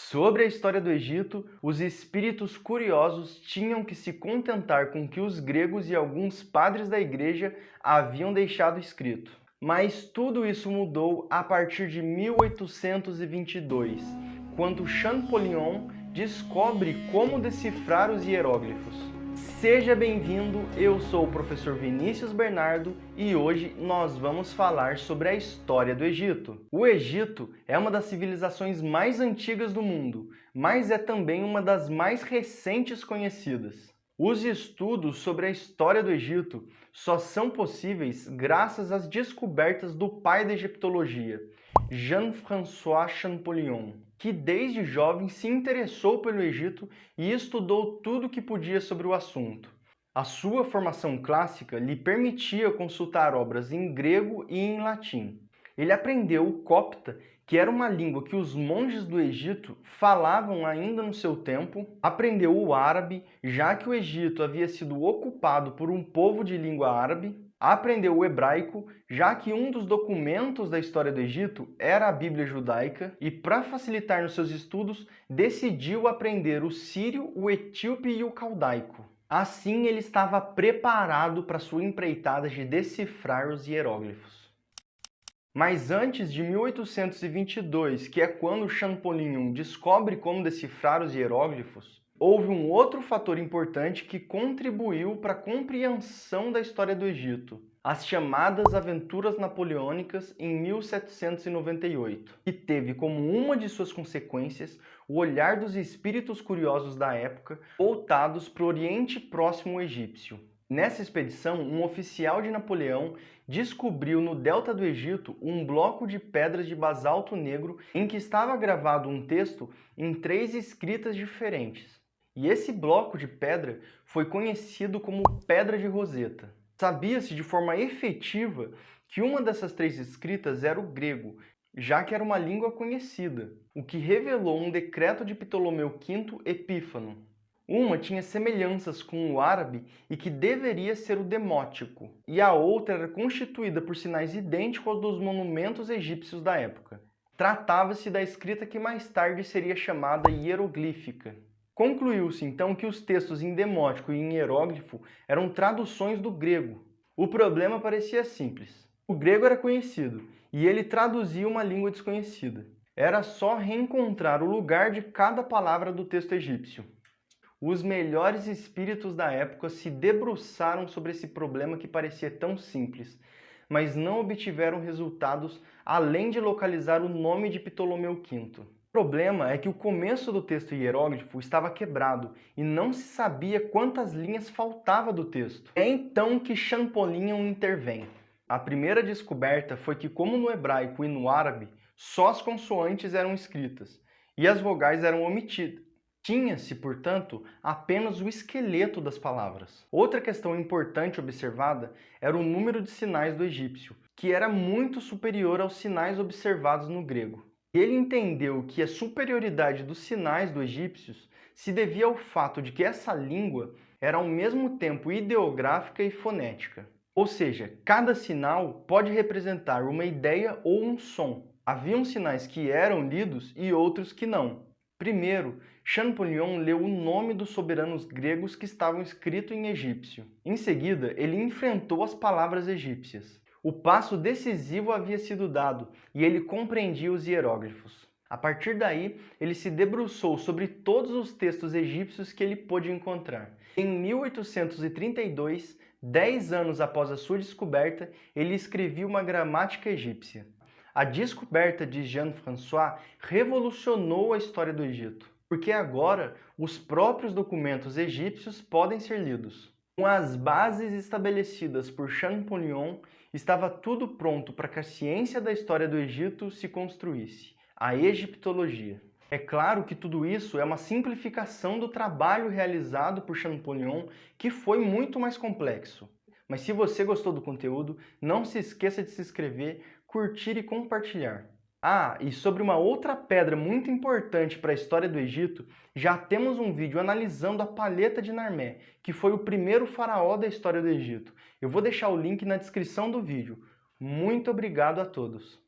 Sobre a história do Egito, os espíritos curiosos tinham que se contentar com o que os gregos e alguns padres da igreja haviam deixado escrito. Mas tudo isso mudou a partir de 1822, quando Champollion descobre como decifrar os hieróglifos. Seja bem-vindo, eu sou o professor Vinícius Bernardo e hoje nós vamos falar sobre a história do Egito. O Egito é uma das civilizações mais antigas do mundo, mas é também uma das mais recentes conhecidas. Os estudos sobre a história do Egito só são possíveis graças às descobertas do pai da egiptologia, Jean-François Champollion, que desde jovem se interessou pelo Egito e estudou tudo o que podia sobre o assunto. A sua formação clássica lhe permitia consultar obras em grego e em latim. Ele aprendeu o copta, que era uma língua que os monges do Egito falavam ainda no seu tempo, aprendeu o árabe, já que o Egito havia sido ocupado por um povo de língua árabe, aprendeu o hebraico, já que um dos documentos da história do Egito era a Bíblia judaica, e para facilitar nos seus estudos, decidiu aprender o sírio, o etíope e o caldaico. Assim, ele estava preparado para sua empreitada de decifrar os hieróglifos. Mas antes de 1822, que é quando Champollion descobre como decifrar os hieróglifos, houve um outro fator importante que contribuiu para a compreensão da história do Egito: as chamadas Aventuras Napoleônicas em 1798, que teve como uma de suas consequências o olhar dos espíritos curiosos da época voltados para o Oriente Próximo egípcio. Nessa expedição, um oficial de Napoleão descobriu no delta do Egito um bloco de pedras de basalto negro em que estava gravado um texto em 3 escritas diferentes. E esse bloco de pedra foi conhecido como Pedra de Roseta. Sabia-se de forma efetiva que uma dessas 3 escritas era o grego, já que era uma língua conhecida, o que revelou um decreto de Ptolomeu V Epífano. Uma tinha semelhanças com o árabe e que deveria ser o demótico, e a outra era constituída por sinais idênticos aos dos monumentos egípcios da época. Tratava-se da escrita que mais tarde seria chamada hieroglífica. Concluiu-se então que os textos em demótico e em hieróglifo eram traduções do grego. O problema parecia simples. O grego era conhecido, e ele traduzia uma língua desconhecida. Era só reencontrar o lugar de cada palavra do texto egípcio. Os melhores espíritos da época se debruçaram sobre esse problema que parecia tão simples, mas não obtiveram resultados além de localizar o nome de Ptolomeu V. O problema é que o começo do texto hieróglifo estava quebrado e não se sabia quantas linhas faltava do texto. É então que Champollion intervém. A primeira descoberta foi que, como no hebraico e no árabe, só as consoantes eram escritas e as vogais eram omitidas. Tinha-se, portanto, apenas o esqueleto das palavras. Outra questão importante observada era o número de sinais do egípcio, que era muito superior aos sinais observados no grego. Ele entendeu que a superioridade dos sinais dos egípcios se devia ao fato de que essa língua era ao mesmo tempo ideográfica e fonética. Ou seja, cada sinal pode representar uma ideia ou um som. Haviam sinais que eram lidos e outros que não. Primeiro, Champollion leu o nome dos soberanos gregos que estavam escritos em egípcio. Em seguida, ele enfrentou as palavras egípcias. O passo decisivo havia sido dado e ele compreendia os hieróglifos. A partir daí, ele se debruçou sobre todos os textos egípcios que ele pôde encontrar. Em 1832, 10 anos após a sua descoberta, ele escreveu uma gramática egípcia. A descoberta de Jean-François revolucionou a história do Egito, porque agora os próprios documentos egípcios podem ser lidos. Com as bases estabelecidas por Champollion, estava tudo pronto para que a ciência da história do Egito se construísse, a egiptologia. É claro que tudo isso é uma simplificação do trabalho realizado por Champollion, que foi muito mais complexo. Mas se você gostou do conteúdo, não se esqueça de se inscrever, curtir e compartilhar. Ah, e sobre uma outra pedra muito importante para a história do Egito, já temos um vídeo analisando a palheta de Narmé, que foi o primeiro faraó da história do Egito. Eu vou deixar o link na descrição do vídeo. Muito obrigado a todos!